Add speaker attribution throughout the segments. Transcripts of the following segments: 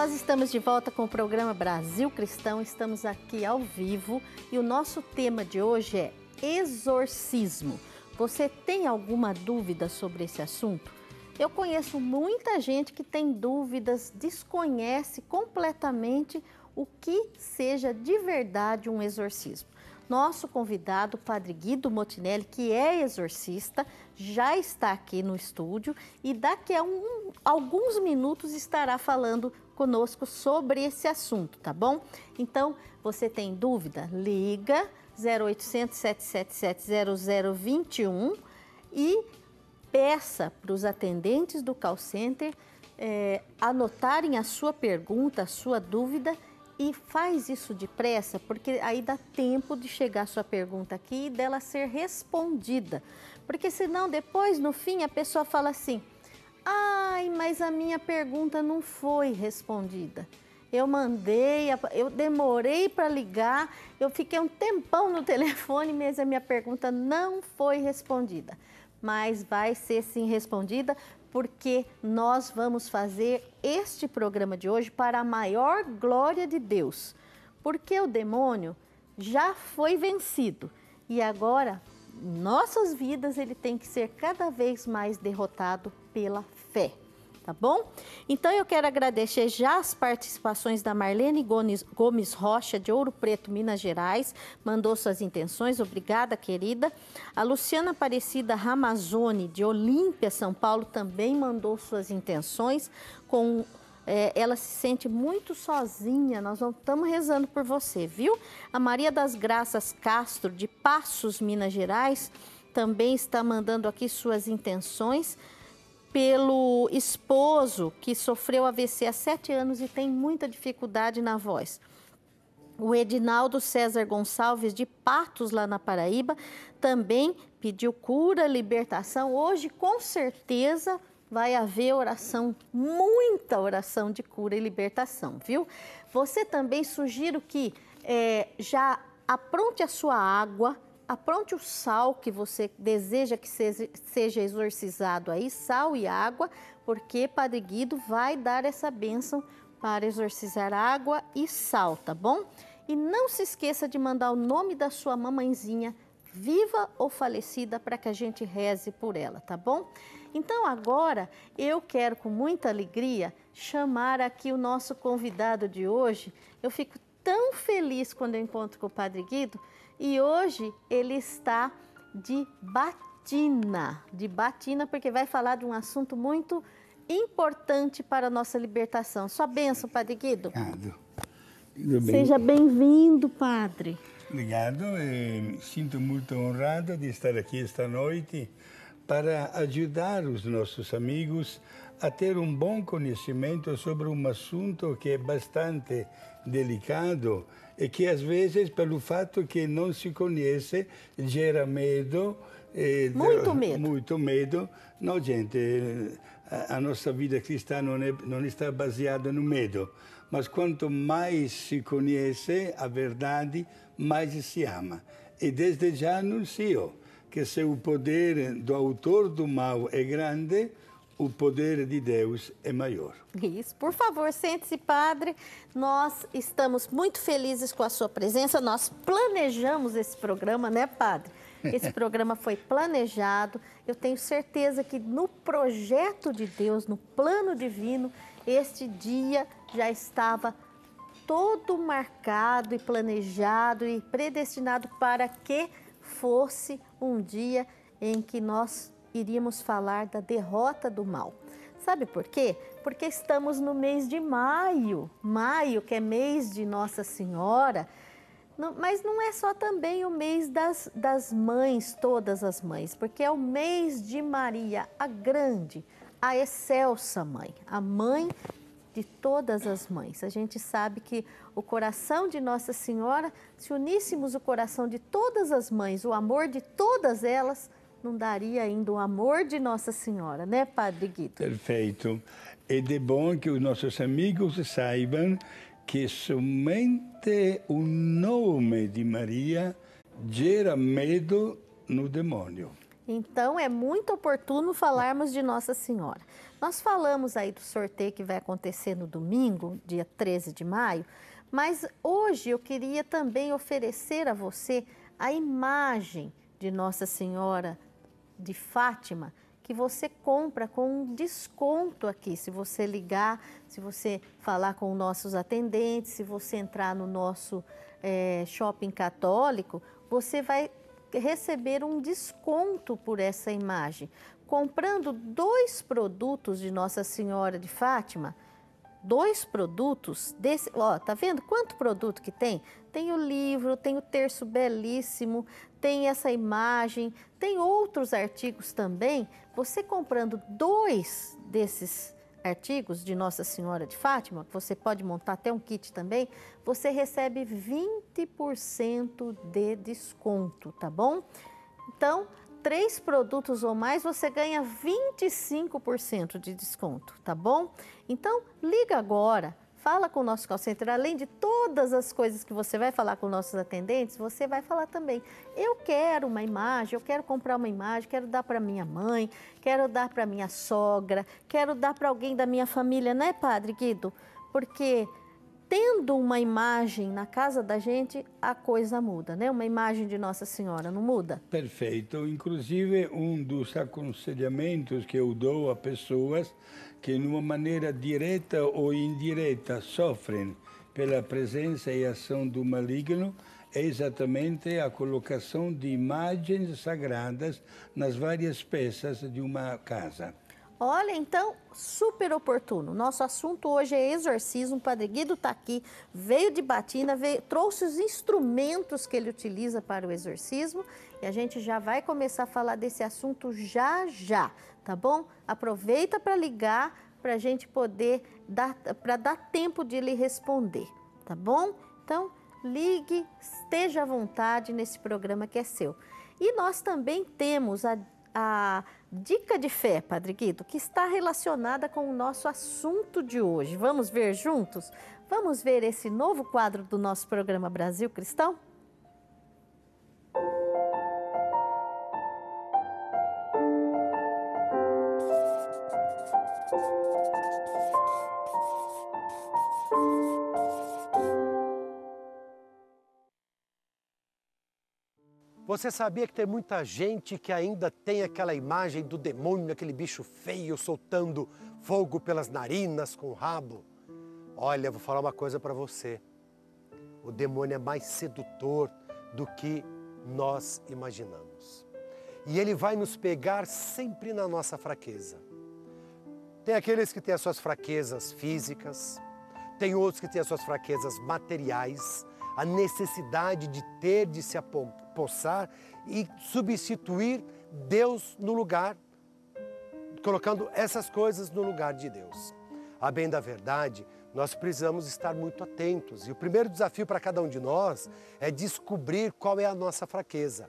Speaker 1: Nós estamos de volta com o programa Brasil Cristão, estamos aqui ao vivo e o nosso tema de hoje é exorcismo. Você tem alguma dúvida sobre esse assunto? Eu conheço muita gente que tem dúvidas, desconhece completamente o que seja de verdade um exorcismo. Nosso convidado, Padre Guido Motinelli, que é exorcista, já está aqui no estúdio e daqui a alguns minutos estará falando conosco sobre esse assunto, tá bom? Então, você tem dúvida? Liga 0800 777 0021 e peça para os atendentes do call center anotarem a sua pergunta, a sua dúvida e faz isso depressa, porque aí dá tempo de chegar a sua pergunta aqui e dela ser respondida. Porque senão depois, no fim, a pessoa fala assim, ai, mas a minha pergunta não foi respondida. Eu demorei para ligar, eu fiquei um tempão no telefone, mas a minha pergunta não foi respondida. Mas vai ser sim respondida, porque nós vamos fazer este programa de hoje para a maior glória de Deus. Porque o demônio já foi vencido e agora, em nossas vidas, ele tem que ser cada vez mais derrotado pela fé. Tá bom? Então eu quero agradecer já as participações da Marlene Gomes Rocha, de Ouro Preto, Minas Gerais, mandou suas intenções, obrigada, querida. A Luciana Aparecida Ramazoni, de Olímpia, São Paulo, também mandou suas intenções. Ela se sente muito sozinha, nós estamos rezando por você, viu? A Maria das Graças Castro, de Passos, Minas Gerais, também está mandando aqui suas intenções pelo esposo que sofreu AVC há 7 anos e tem muita dificuldade na voz. O Edinaldo César Gonçalves, de Patos, lá na Paraíba, também pediu cura, libertação. Hoje, com certeza, vai haver oração, muita oração de cura e libertação, viu? Você também sugiro que já apronte a sua água, apronte o sal que você deseja que seja exorcizado aí, sal e água, porque Padre Guido vai dar essa bênção para exorcizar água e sal, tá bom? E não se esqueça de mandar o nome da sua mamãezinha, viva ou falecida, para que a gente reze por ela, tá bom? Então agora eu quero com muita alegria chamar aqui o nosso convidado de hoje. Eu fico tão feliz quando eu encontro com o Padre Guido, e hoje ele está de batina, porque vai falar de um assunto muito importante para a nossa libertação. Sua bênção, Padre Guido.
Speaker 2: Obrigado.
Speaker 1: Seja bem-vindo, Padre.
Speaker 2: Obrigado, sinto muito honrado de estar aqui esta noite para ajudar os nossos amigos a ter um bom conhecimento sobre um assunto que é bastante delicado e que às vezes, pelo fato que não se conhece, gera medo.
Speaker 1: Muito
Speaker 2: medo. Não, gente, a nossa vida cristã não está baseada no medo, mas quanto mais se conhece a verdade, mais se ama. E desde já anuncio que se o poder do autor do mal é grande, o poder de Deus é maior.
Speaker 1: Isso, por favor, sente-se, Padre. Nós estamos muito felizes com a sua presença. Nós planejamos esse programa, né, Padre? Esse programa foi planejado. Eu tenho certeza que no projeto de Deus, no plano divino, este dia já estava todo marcado e planejado e predestinado para que fosse um dia em que nós iríamos falar da derrota do mal. Sabe por quê? Porque estamos no mês de maio, que é mês de Nossa Senhora, mas não é só também o mês das mães, todas as mães, porque é o mês de Maria, a grande, a excelsa mãe, a mãe de todas as mães. A gente sabe que o coração de Nossa Senhora, se uníssemos o coração de todas as mães, o amor de todas elas, não daria ainda o amor de Nossa Senhora, né, Padre Guido?
Speaker 2: Perfeito. Ed é bom que os nossos amigos saibam que somente o nome de Maria gera medo no demônio.
Speaker 1: Então é muito oportuno falarmos de Nossa Senhora. Nós falamos aí do sorteio que vai acontecer no domingo, dia 13 de maio, mas hoje eu queria também oferecer a você a imagem de Nossa Senhora de Fátima, que você compra com um desconto aqui, se você ligar, se você falar com nossos atendentes, se você entrar no nosso shopping católico, você vai receber um desconto por essa imagem. Comprando 2 produtos de Nossa Senhora de Fátima, 2 produtos desse, ó, tá vendo quanto produto que tem? Tem o livro, tem o terço belíssimo, tem essa imagem, tem outros artigos também. Você comprando 2 desses artigos de Nossa Senhora de Fátima, você pode montar até um kit também, você recebe 20% de desconto, tá bom? Então, 3 produtos ou mais, você ganha 25% de desconto, tá bom? Então, liga agora, fala com o nosso call center. Além de todas as coisas que você vai falar com nossos atendentes, você vai falar também, eu quero uma imagem, eu quero comprar uma imagem, quero dar para minha mãe, quero dar para minha sogra, quero dar para alguém da minha família, né, Padre Guido? Porque tendo uma imagem na casa da gente, a coisa muda, né? Uma imagem de Nossa Senhora, não muda?
Speaker 2: Perfeito. Inclusive, um dos aconselhamentos que eu dou a pessoas que, de uma maneira direta ou indireta, sofrem pela presença e ação do maligno, é exatamente a colocação de imagens sagradas nas várias peças de uma casa.
Speaker 1: Olha, então, super oportuno. Nosso assunto hoje é exorcismo. O Padre Guido está aqui, veio de Batina, trouxe os instrumentos que ele utiliza para o exorcismo e a gente já vai começar a falar desse assunto já já, tá bom? Aproveita para ligar para a gente poder dar tempo de ele responder, tá bom? Então, ligue, esteja à vontade nesse programa que é seu. E nós também temos a dica de fé, Padre Guido, que está relacionada com o nosso assunto de hoje. Vamos ver juntos? Vamos ver esse novo quadro do nosso programa Brasil Cristão?
Speaker 3: Você sabia que tem muita gente que ainda tem aquela imagem do demônio, aquele bicho feio soltando fogo pelas narinas com o rabo? Olha, vou falar uma coisa para você. O demônio é mais sedutor do que nós imaginamos. E ele vai nos pegar sempre na nossa fraqueza. Tem aqueles que têm as suas fraquezas físicas, tem outros que têm as suas fraquezas materiais, a necessidade de ter, de se apossar e substituir Deus no lugar, colocando essas coisas no lugar de Deus. A bem da verdade, nós precisamos estar muito atentos. E o primeiro desafio para cada um de nós é descobrir qual é a nossa fraqueza.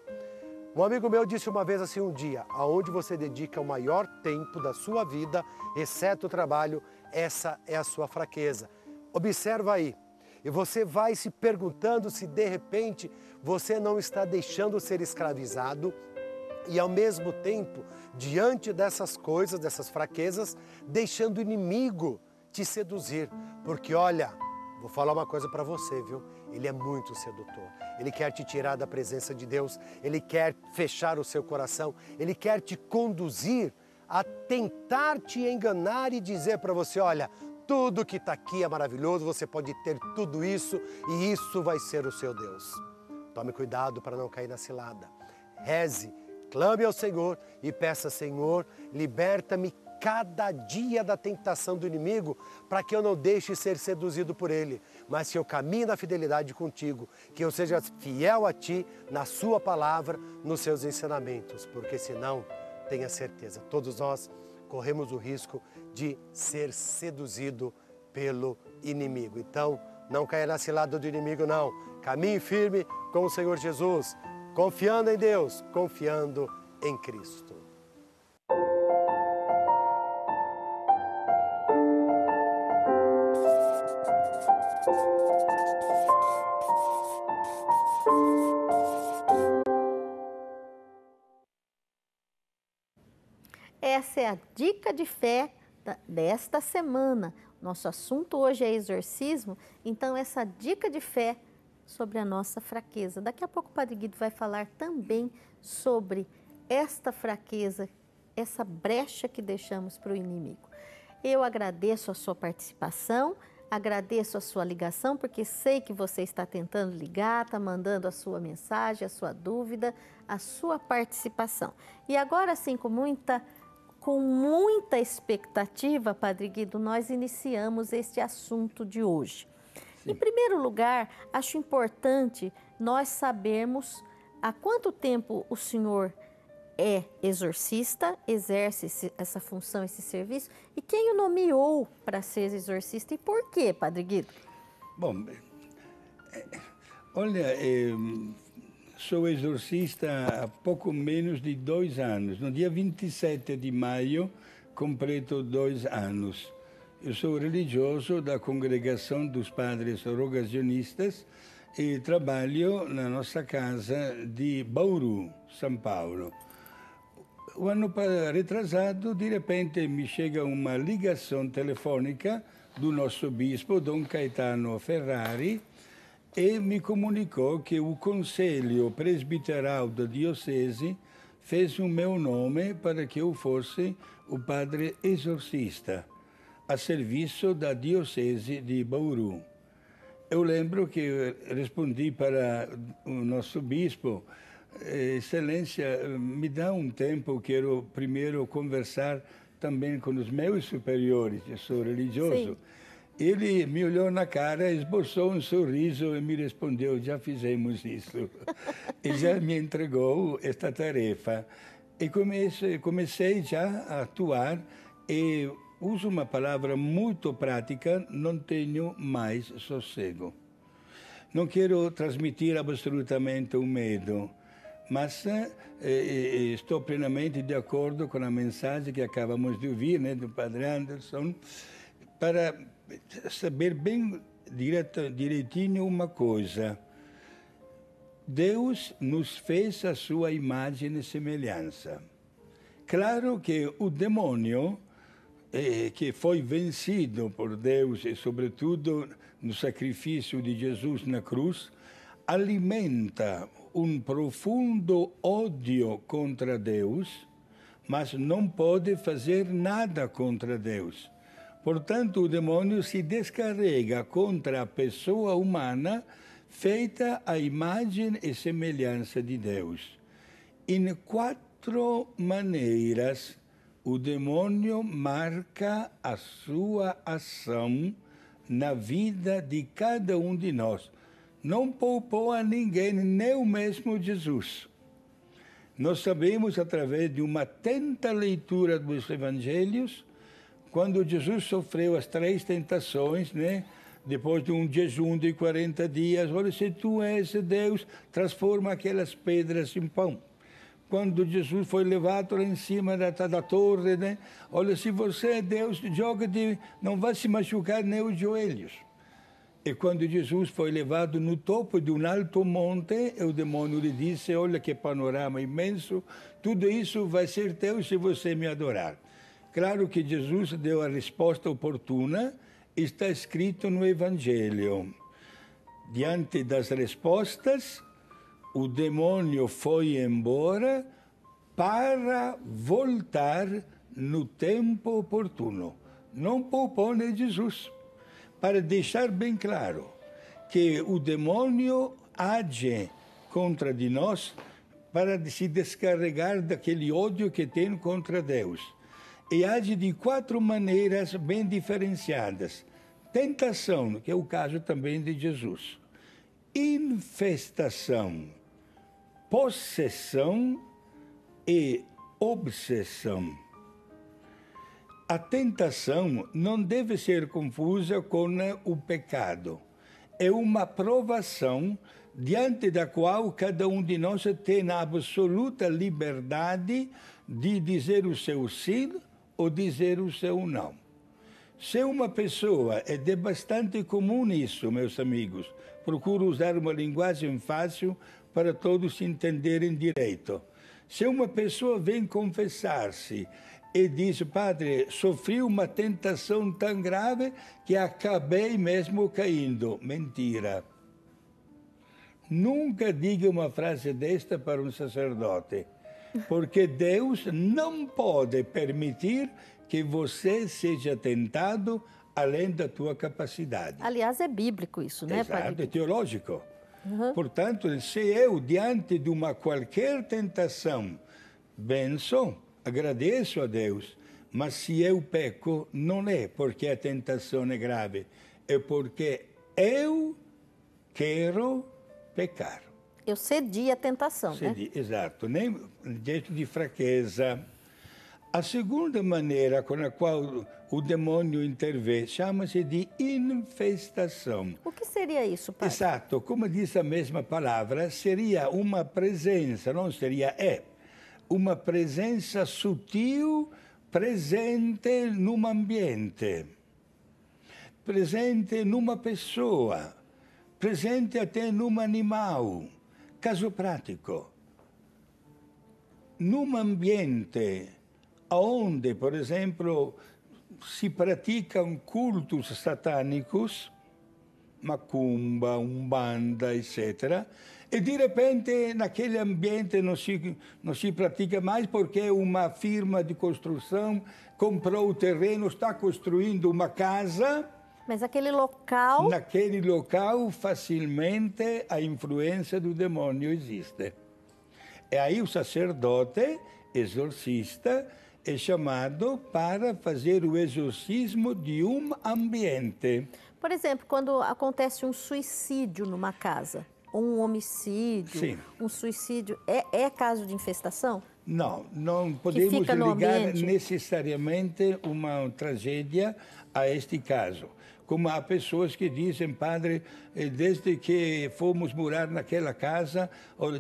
Speaker 3: Um amigo meu disse uma vez assim um dia, aonde você dedica o maior tempo da sua vida, exceto o trabalho, essa é a sua fraqueza. Observa aí. E você vai se perguntando se de repente você não está deixando ser escravizado e ao mesmo tempo, diante dessas coisas, dessas fraquezas, deixando o inimigo te seduzir. Porque olha, vou falar uma coisa para você, viu? Ele é muito sedutor. Ele quer te tirar da presença de Deus, ele quer fechar o seu coração, ele quer te conduzir a tentar te enganar e dizer para você, olha, tudo que está aqui é maravilhoso, você pode ter tudo isso e isso vai ser o seu Deus. Tome cuidado para não cair na cilada. Reze, clame ao Senhor e peça, Senhor, liberta-me cada dia da tentação do inimigo para que eu não deixe ser seduzido por ele, mas que eu caminhe na fidelidade contigo, que eu seja fiel a ti, na sua palavra, nos seus ensinamentos, porque senão, tenha certeza, todos nós corremos o risco de ser seduzido pelo inimigo. Então, não caia na cilada do inimigo, não. Caminhe firme com o Senhor Jesus, confiando em Deus, confiando em Cristo.
Speaker 1: essa é a dica de fé desta semana. Nosso assunto hoje é exorcismo, então essa dica de fé sobre a nossa fraqueza. Daqui a pouco o Padre Guido vai falar também sobre esta fraqueza, essa brecha que deixamos para o inimigo. Eu agradeço a sua participação, agradeço a sua ligação, porque sei que você está tentando ligar, está mandando a sua mensagem, a sua dúvida, a sua participação. E agora sim, com muita expectativa, Padre Guido, nós iniciamos este assunto de hoje. Sim. Em primeiro lugar, acho importante nós sabermos há quanto tempo o senhor é exorcista, exerce essa função, esse serviço, e quem o nomeou para ser exorcista e por quê, Padre Guido?
Speaker 2: Bom, olha, sou exorcista há pouco menos de 2 anos. No dia 27 de maio, completo 2 anos. Eu sou religioso da Congregação dos Padres Rogacionistas e trabalho na nossa casa de Bauru, São Paulo. O ano retrasado, de repente, me chega uma ligação telefônica do nosso bispo, Dom Caetano Ferrari, e me comunicou que o Conselho Presbiteral da Diocese fez o meu nome para que eu fosse o padre exorcista, a serviço da Diocese de Bauru. Eu lembro que respondi para o nosso bispo: Excelência, me dá um tempo, quero primeiro conversar também com os meus superiores, eu sou religioso. Sim. Ele me olhou na cara, esboçou um sorriso e me respondeu: já fizemos isso. E já me entregou esta tarefa. E comecei já a atuar e uso uma palavra muito prática: não tenho mais sossego. Não quero transmitir absolutamente o medo, mas estou plenamente de acordo com a mensagem que acabamos de ouvir, né, do Padre Anderson, para saber bem direitinho uma coisa. Deus nos fez a sua imagem e semelhança. Claro que o demônio, que foi vencido por Deus e sobretudo no sacrifício de Jesus na cruz, alimenta um profundo ódio contra Deus, mas não pode fazer nada contra Deus. Portanto, o demônio se descarrega contra a pessoa humana feita à imagem e semelhança de Deus. Em 4 maneiras, o demônio marca a sua ação na vida de cada um de nós. Não poupou a ninguém, nem o mesmo Jesus. Nós sabemos, através de uma atenta leitura dos evangelhos, quando Jesus sofreu as 3 tentações, né? Depois de um jejum de 40 dias, olha, se tu és Deus, transforma aquelas pedras em pão. Quando Jesus foi levado lá em cima da torre, né? Olha, se você é Deus, não vai se machucar nem os joelhos. E quando Jesus foi levado no topo de um alto monte, o demônio lhe disse: olha que panorama imenso, tudo isso vai ser teu se você me adorar. Claro que Jesus deu a resposta oportuna, está escrito no Evangelho. Diante das respostas, o demônio foi embora para voltar no tempo oportuno. Não poupou nem Jesus. Para deixar bem claro que o demônio age contra de nós para se descarregar daquele ódio que tem contra Deus. E age de 4 maneiras bem diferenciadas. Tentação, que é o caso também de Jesus. Infestação, possessão e obsessão. A tentação não deve ser confusa com o pecado. É uma provação diante da qual cada um de nós tem a absoluta liberdade de dizer o seu sim ou dizer o seu não. Se uma pessoa, é bastante comum isso, meus amigos, procuro usar uma linguagem fácil para todos entenderem direito. Se uma pessoa vem confessar-se e disse, padre, sofri uma tentação tão grave que acabei mesmo caindo. Mentira. Nunca diga uma frase desta para um sacerdote, porque Deus não pode permitir que você seja tentado além da tua capacidade.
Speaker 1: Aliás, é bíblico isso, né,
Speaker 2: Exato,
Speaker 1: padre?
Speaker 2: é teológico. Portanto, se eu, diante de uma qualquer tentação, benço, agradeço a Deus, mas se eu peco, não é porque a tentação é grave, é porque eu quero pecar.
Speaker 1: Eu cedi à tentação, né?
Speaker 2: Exato, nem jeito de fraqueza. A segunda maneira com a qual o demônio intervém chama-se de infestação.
Speaker 1: O que seria isso, padre?
Speaker 2: Exato, como diz a mesma palavra, seria uma presença, não seria uma presença sutil, presente num ambiente, presente numa pessoa, presente até num animal. Caso prático, num ambiente onde, por exemplo, se praticam cultos satânicos, macumba, umbanda, etc., e de repente naquele ambiente não se pratica mais porque uma firma de construção comprou o terreno, está construindo uma casa.
Speaker 1: Mas aquele local...
Speaker 2: Naquele local, facilmente, a influência do demônio existe. E aí o sacerdote, exorcista, é chamado para fazer o exorcismo de um ambiente.
Speaker 1: Por exemplo, quando acontece um suicídio numa casa, ou um homicídio,
Speaker 2: Sim.
Speaker 1: Um suicídio, é caso de infestação?
Speaker 2: Não podemos ligar
Speaker 1: ambiente.
Speaker 2: necessariamente uma tragédia a este caso. Como há pessoas que dizem, padre, desde que fomos morar naquela casa,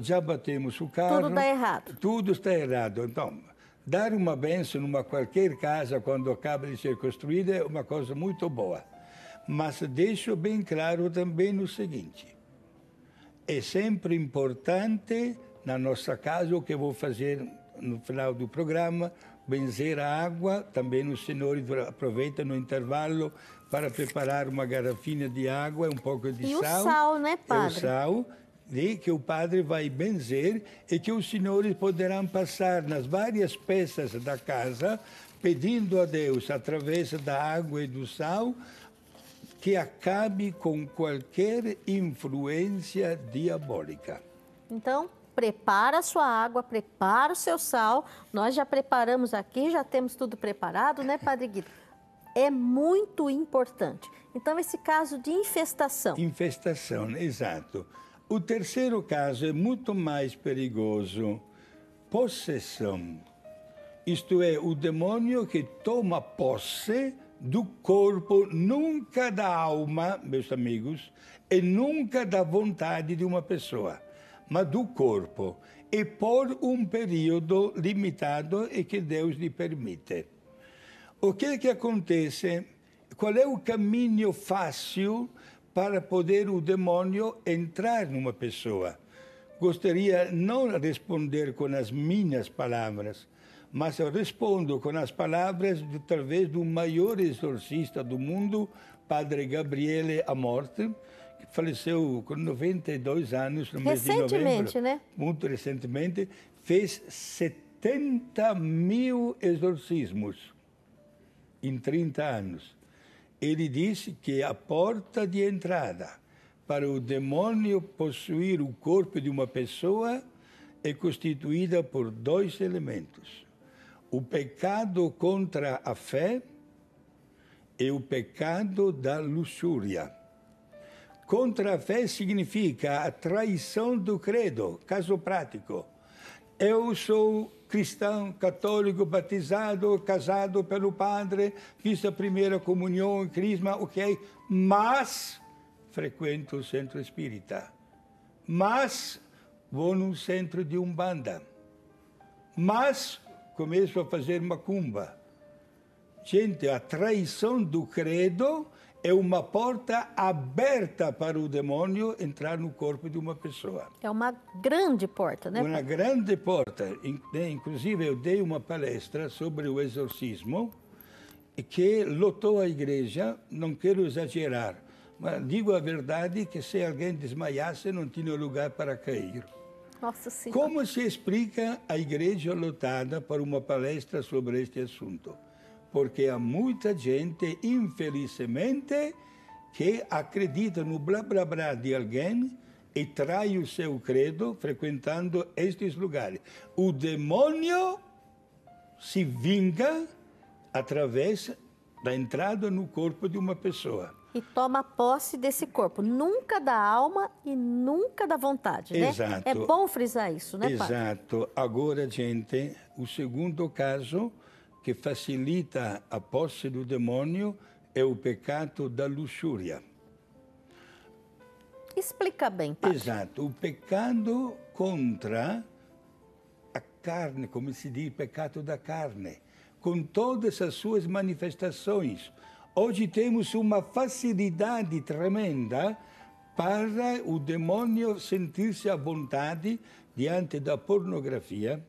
Speaker 2: já batemos o carro.
Speaker 1: Tudo dá errado.
Speaker 2: Tudo está errado. Então, dar uma bênção numa qualquer casa quando acaba de ser construída é uma coisa muito boa. Mas deixo bem claro também o seguinte, é sempre importante, na nossa casa, o que vou fazer no final do programa, benzer a água, também os senhores aproveitam no intervalo para preparar uma garrafinha de água, um pouco de sal.
Speaker 1: E o sal, né, padre?
Speaker 2: É o sal, que o padre vai benzer e que os senhores poderão passar nas várias peças da casa, pedindo a Deus, através da água e do sal, que acabe com qualquer influência diabólica.
Speaker 1: Então, prepara a sua água, prepara o seu sal. Nós já preparamos aqui, já temos tudo preparado, né, Padre Guido? É muito importante. Então, esse caso de infestação.
Speaker 2: Infestação, exato. O terceiro caso é muito mais perigoso. Possessão. Isto é, o demônio que toma posse do corpo, nunca da alma, meus amigos, e nunca da vontade de uma pessoa, mas do corpo, e por um período limitado e que Deus lhe permite. O que é que acontece? Qual é o caminho fácil para poder o demônio entrar numa pessoa? Gostaria não de responder com as minhas palavras, mas eu respondo com as palavras, talvez, do maior exorcista do mundo, Padre Gabriele Amorth, que faleceu com 92 anos no mês de novembro.
Speaker 1: Recentemente, né?
Speaker 2: Muito recentemente, fez 70 mil exorcismos em 30 anos. Ele disse que a porta de entrada para o demônio possuir o corpo de uma pessoa é constituída por dois elementos: o pecado contra a fé e o pecado da luxúria. Contra a fé significa a traição do credo. Caso prático, eu sou cristão, católico, batizado, casado pelo padre, fiz a primeira comunhão, crisma, ok, mas frequento o centro espírita, mas vou num centro de umbanda, mas começo a fazer macumba. Gente, a traição do credo é uma porta aberta para o demônio entrar no corpo de uma pessoa.
Speaker 1: É uma grande porta, né?
Speaker 2: Uma grande porta. Inclusive, eu dei uma palestra sobre o exorcismo que lotou a igreja, não quero exagerar, mas digo a verdade que se alguém desmaiasse, não tinha lugar para cair.
Speaker 1: Nossa Senhora.
Speaker 2: Como se explica a igreja lotada para uma palestra sobre este assunto? Porque há muita gente, infelizmente, que acredita no blá blá blá de alguém e trai o seu credo frequentando estes lugares. O demônio se vinga através da entrada no corpo de uma pessoa.
Speaker 1: E toma posse desse corpo, nunca da alma e nunca da vontade, né?
Speaker 2: Exato.
Speaker 1: É bom frisar isso, né, padre?
Speaker 2: Exato. Agora, gente, o segundo caso que facilita a posse do demônio é o pecado da luxúria.
Speaker 1: Explica bem, padre.
Speaker 2: Exato. O pecado contra a carne, como se diz, pecado da carne, com todas as suas manifestações. Hoje temos uma facilidade tremenda para o demônio sentir-se à vontade diante da pornografia,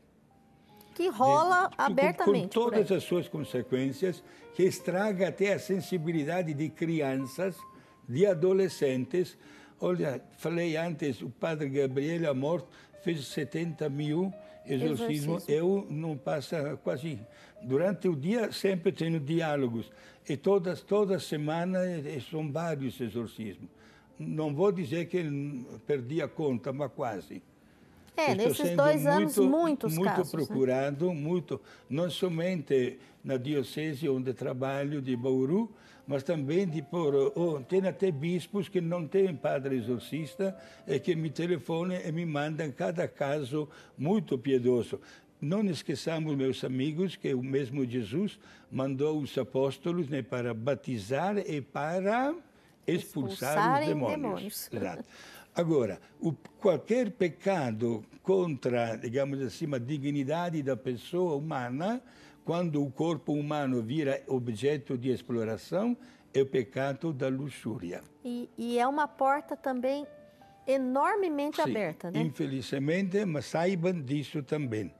Speaker 1: Que rola abertamente.
Speaker 2: com todas as suas consequências, que estraga até a sensibilidade de crianças, de adolescentes. Olha, falei antes, o padre Gabriel Amor fez 70 mil exorcismos. Eu não passo quase... Durante o dia sempre tenho diálogos. E toda semana são vários exorcismos. Não vou dizer que perdi a conta, mas quase.
Speaker 1: Nesses 2 anos, muitos
Speaker 2: muito
Speaker 1: casos.
Speaker 2: procurado,
Speaker 1: né?
Speaker 2: muito, não somente na diocese onde trabalho de Bauru, mas também tem até bispos que não têm padre exorcista e que me telefonam e me mandam cada caso muito piedoso. Não esqueçamos, meus amigos, que o mesmo Jesus mandou os apóstolos, né, para batizar e para expulsar os demônios. Exato. Agora, qualquer pecado contra, digamos assim, a dignidade da pessoa humana, quando o corpo humano vira objeto de exploração, é o pecado da luxúria.
Speaker 1: E é uma porta também enormemente aberta, né?
Speaker 2: Infelizmente, mas saibam disso também,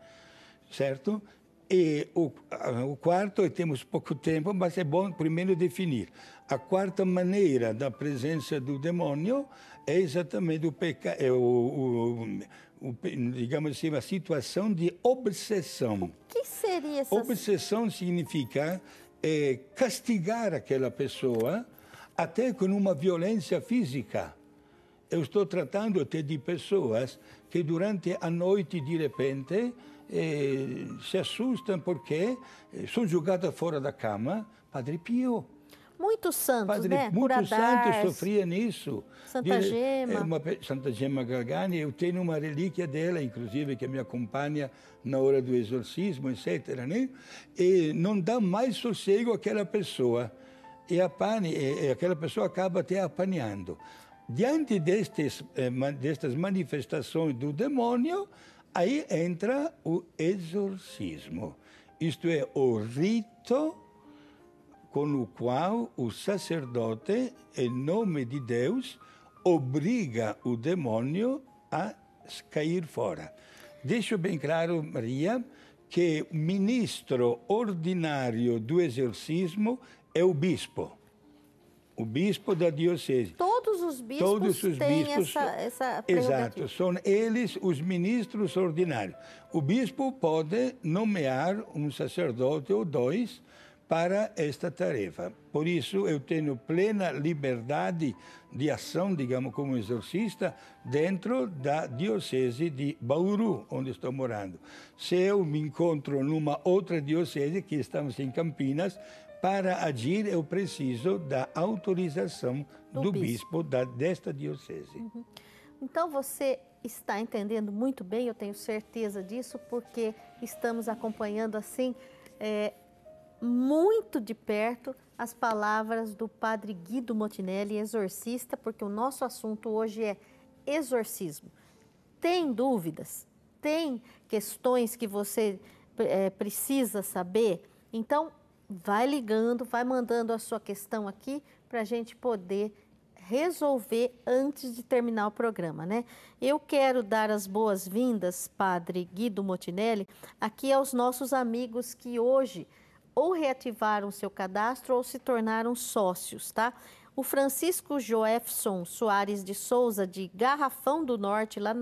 Speaker 2: certo? E o quarto, e temos pouco tempo, mas é bom primeiro definir. A quarta maneira da presença do demônio é exatamente digamos assim, a situação de obsessão.
Speaker 1: O que seria essa...
Speaker 2: Obsessão significa castigar aquela pessoa até com uma violência física. Eu estou tratando até de pessoas que durante a noite, de repente, se assustam porque são jogadas fora da cama. Padre Pio.
Speaker 1: Muitos santos, né?
Speaker 2: Muitos santos sofriam nisso.
Speaker 1: Santa Gema.
Speaker 2: Santa Gema Galgani, eu tenho uma relíquia dela, inclusive, que me acompanha na hora do exorcismo, etc. Né? E não dá mais sossego àquela pessoa. E aquela pessoa acaba até apanhando. Diante destas manifestações do demônio, aí entra o exorcismo. Isto é, o rito com o qual o sacerdote, em nome de Deus, obriga o demônio a cair fora. Deixo bem claro, Maria, que o ministro ordinário do exorcismo é o bispo da diocese.
Speaker 1: Todos os bispos têm essa prerrogativa.
Speaker 2: Exato, são eles os ministros ordinários. O bispo pode nomear um sacerdote ou 2 para esta tarefa. Por isso, eu tenho plena liberdade de ação, digamos, como exorcista, dentro da diocese de Bauru, onde estou morando. Se eu me encontro numa outra diocese, que estamos em Campinas, para agir eu preciso da autorização do bispo desta diocese.
Speaker 1: Uhum. Então, você está entendendo muito bem, eu tenho certeza disso, porque estamos acompanhando assim... muito de perto as palavras do padre Guido Motinelli, exorcista, porque o nosso assunto hoje é exorcismo. Tem dúvidas? Tem questões que você precisa saber? Então, vai ligando, vai mandando a sua questão aqui para a gente poder resolver antes de terminar o programa, né? Eu quero dar as boas-vindas, Padre Guido Motinelli, aqui aos nossos amigos que hoje ou reativaram seu cadastro ou se tornaram sócios, tá? O Francisco Joefson Soares de Souza, de Garrafão do Norte, lá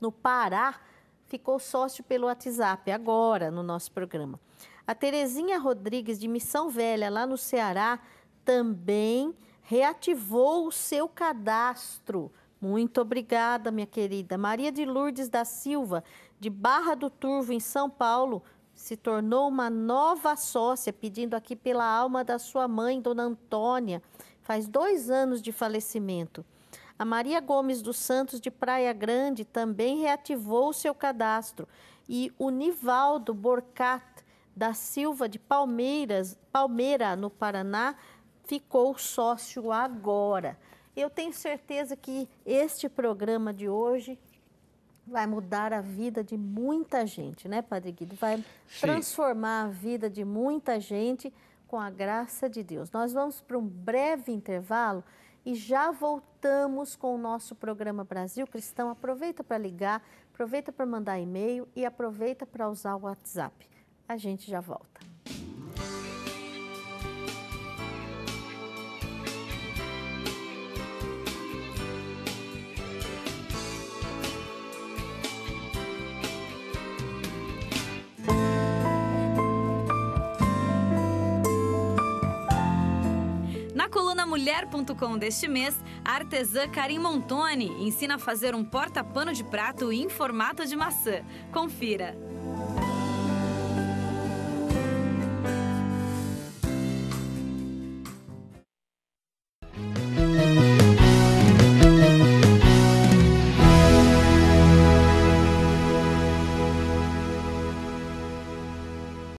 Speaker 1: no Pará, ficou sócio pelo WhatsApp agora no nosso programa. A Terezinha Rodrigues, de Missão Velha, lá no Ceará, também reativou o seu cadastro. Muito obrigada, minha querida. Maria de Lourdes da Silva, de Barra do Turvo, em São Paulo, se tornou uma nova sócia, pedindo aqui pela alma da sua mãe, Dona Antônia. Faz 2 anos de falecimento. A Maria Gomes dos Santos, de Praia Grande, também reativou o seu cadastro. E o Nivaldo Borcat da Silva, de Palmeira, no Paraná, ficou sócio agora. Eu tenho certeza que este programa de hoje vai mudar a vida de muita gente, né, Padre Guido? Vai transformar a vida de muita gente com a graça de Deus. Nós vamos para um breve intervalo e já voltamos com o nosso programa Brasil Cristão. Aproveita para ligar, aproveita para mandar e-mail e aproveita para usar o WhatsApp. A gente já volta.
Speaker 4: Na coluna Mulher.com deste mês, a artesã Karim Montoni ensina a fazer um porta-pano de prato em formato de maçã. Confira!